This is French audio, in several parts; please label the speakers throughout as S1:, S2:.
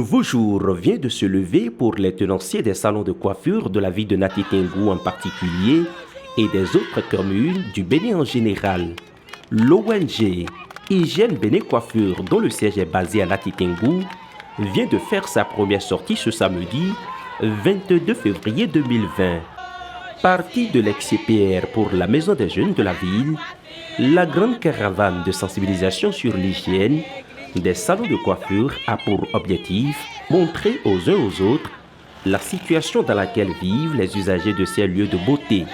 S1: nouveau jour vient de se lever pour les tenanciers des salons de coiffure de la ville de Nati Tengou en particulier et des autres communes du Bénin en général. L'ONG Hygiène Bénin Coiffure, dont le siège est basé à Nati Tengou, vient de faire sa première sortie ce samedi 22 février 2020. Partie de l'ex-CPR pour la Maison des Jeunes de la ville, la grande caravane de sensibilisation sur l'hygiène des salons de coiffure a pour objectif montrer aux uns aux autres la situation dans laquelle vivent les usagers de ces lieux de beauté.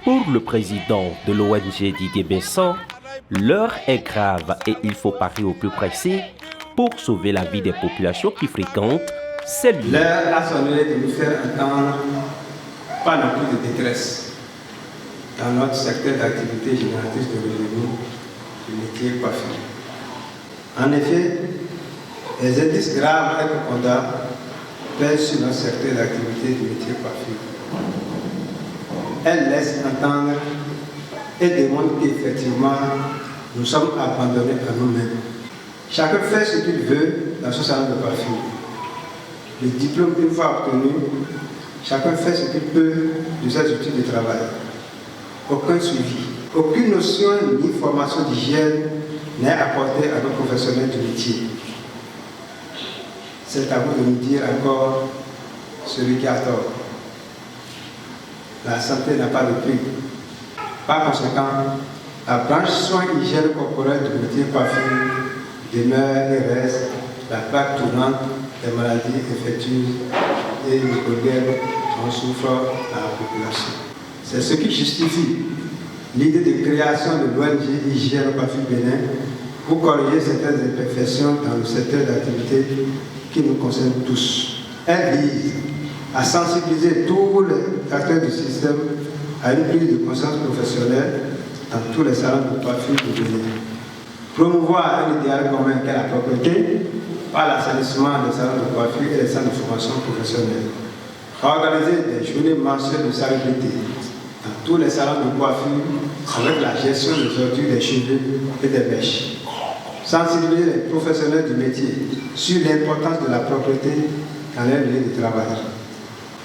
S1: Pour le président de l'ONG Didier Besson, l'heure est grave et il faut parer au plus pressé pour sauver la vie des populations qui fréquentent ces lieux.
S2: L'heure a sonné de nous faire entendre pas non plus de détresse dans notre secteur d'activité génératrice de revenus du métier coiffure. En effet, les indices graves et profonds pèsent sur notre secteur d'activité du métier coiffure. Elles laissent entendre et démontrent qu'effectivement, nous sommes abandonnés à nous-mêmes. Chacun fait ce qu'il veut dans son salon de coiffure. Le diplôme une fois obtenu, chacun fait ce qu'il peut de ses outils de travail. Aucun suivi, aucune notion ni formation d'hygiène n'est apportée à nos professionnels du métier. C'est à vous de nous dire encore celui qui a tort. La santé n'a pas de prix. Par conséquent, la branche soins hygiène corporelle du métier coiffure demeure et reste la plaque tournante des maladies infectieuses et microbiennes dont souffre la population. C'est ce qui justifie l'idée de création de l'ONG Hygiène Coiffure Bénin pour corriger certaines imperfections dans le secteur d'activité qui nous concerne tous. Elle vise à sensibiliser tous les acteurs du système à une prise de conscience professionnelle dans tous les salons de coiffure du Bénin. Promouvoir un idéal commun qu'est la propreté par l'assainissement des salons de coiffure et des centres de formation professionnelle. Organiser des journées mensuelles de salubrité dans tous les salons de coiffure avec la gestion des ordures des cheveux et des mèches. Sensibiliser les professionnels du métier sur l'importance de la propreté dans leur lieu de travail.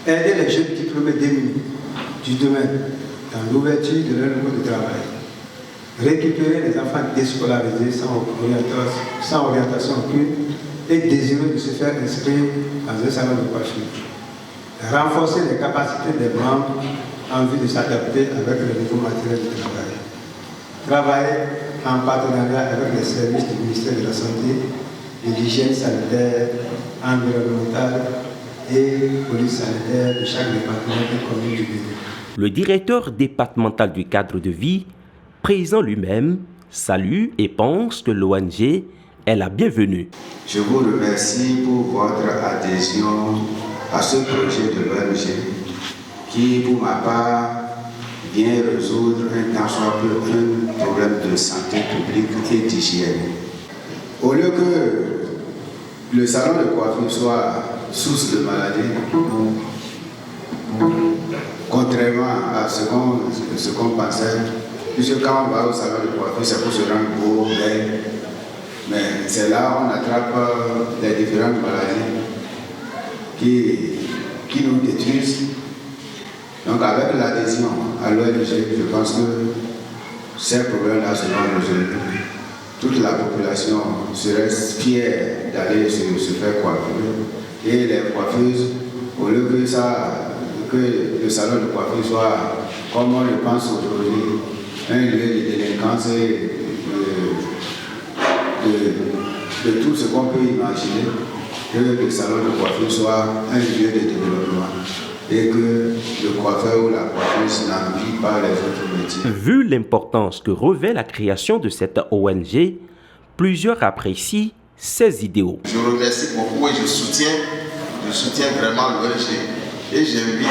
S2: Aider les jeunes diplômés démunis du domaine dans l'ouverture de leur lieu de travail. Récupérer les enfants déscolarisés sans orientation aucune et désireux de se faire inscrire dans un salon de coiffure. Renforcer les capacités des membres en vue de s'adapter avec le nouveau matériel de travail. Travailler en partenariat avec les services du ministère de la Santé, de l'hygiène sanitaire, environnementale et police sanitaire de chaque département et commune du Bénin.
S1: Le directeur départemental du cadre de vie, présent lui-même, salue et pense que l'ONG est la bienvenue.
S3: Je vous remercie pour votre adhésion à ce projet de l'ONG qui, pour ma part, vient résoudre un tant soit peu un problème de santé publique et d'hygiène. Au lieu que le salon de coiffure soit source de maladies, contrairement à ce qu'on pensait, puisque quand on va au salon de coiffure, c'est pour se rendre beau, belle, mais c'est là où on attrape les différentes maladies qui nous détruisent. Donc avec l'adhésion à l'ONG, je pense que ces problèmes-là seront résolus. Toute la population serait fière d'aller se faire coiffer. Et les coiffeuses, au lieu que le salon de coiffure soit, comme on le pense aujourd'hui, un lieu de délinquance et de tout ce qu'on peut imaginer, que le salon de coiffure soit un lieu de développement et que le coiffeur ou la coiffeuse n'envie pas les autres métiers.
S1: Vu l'importance que revêt la création de cette ONG, plusieurs apprécient ses idéaux.
S4: Je remercie beaucoup et je soutiens vraiment l'ONG et j'invite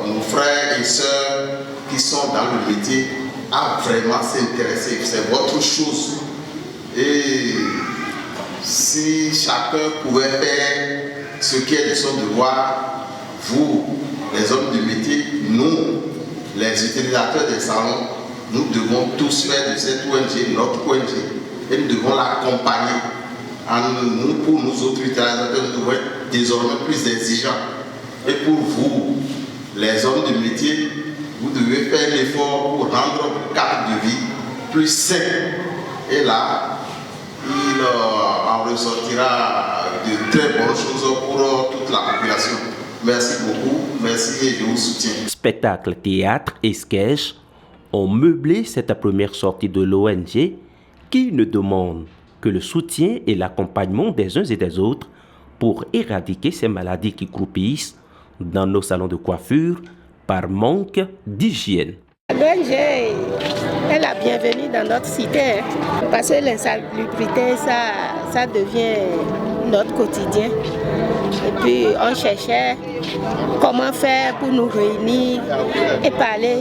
S4: nos frères et sœurs qui sont dans le métier à vraiment s'intéresser. C'est votre chose. Et si chacun pouvait faire ce qui est de son devoir, vous, les hommes du métier, nous, les utilisateurs des salons, nous devons tous faire de cette ONG notre ONG et nous devons l'accompagner. Nous, pour nous autres utilisateurs, nous devons désormais plus exigeant. Et pour vous, les hommes de métier, vous devez faire l'effort pour rendre votre cadre de vie plus sain. Et là, il en ressortira de très bonnes choses pour toute la population. Merci beaucoup, merci et je vous soutiens.
S1: Spectacle, théâtre et sketch ont meublé cette première sortie de l'ONG qui ne demande que le soutien et l'accompagnement des uns et des autres pour éradiquer ces maladies qui croupissent dans nos salons de coiffure par manque d'hygiène.
S5: L'ONG est la bienvenue dans notre cité parce que l'insalubrité, ça devient notre quotidien. Et puis on cherchait comment faire pour nous réunir et parler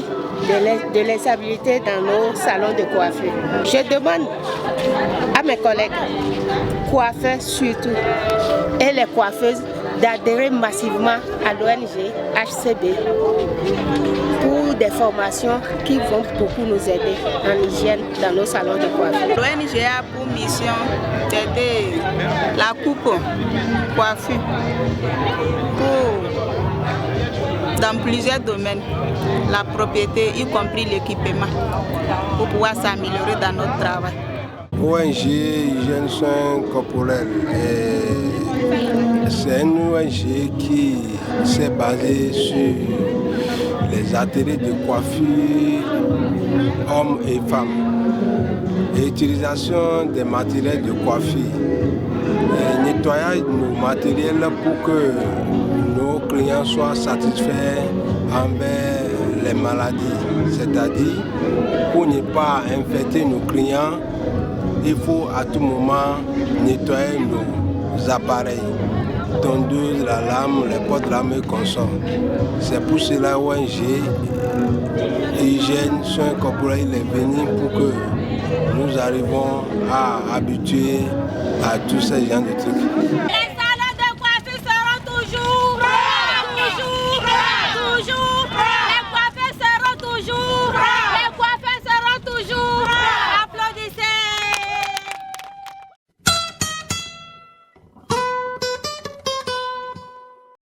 S5: de l'insalubrité dans nos salons de coiffure. Je demande à mes collègues, coiffeurs surtout, et les coiffeuses d'adhérer massivement à l'ONG HCB pour des formations qui vont beaucoup nous aider en hygiène dans nos salons de coiffure.
S6: L'ONG a pour mission d'aider la coupe coiffure dans plusieurs domaines, la propriété, y compris l'équipement, pour pouvoir s'améliorer dans notre travail.
S7: ONG Hygiène Soins Corporels, c'est une ONG qui s'est basée sur les ateliers de coiffure hommes et femmes, et utilisation des matériels de coiffure, et nettoyage de nos matériels pour que nos clients soient satisfaits envers les maladies, c'est-à-dire pour ne pas infecter nos clients, il faut à tout moment nettoyer nos appareils, tondeuses, la lame, les porte-lames et consorts. C'est pour cela ONG Hygiène Soins Corporels est venu pour que nous arrivons à habituer à tous ces gens de trucs.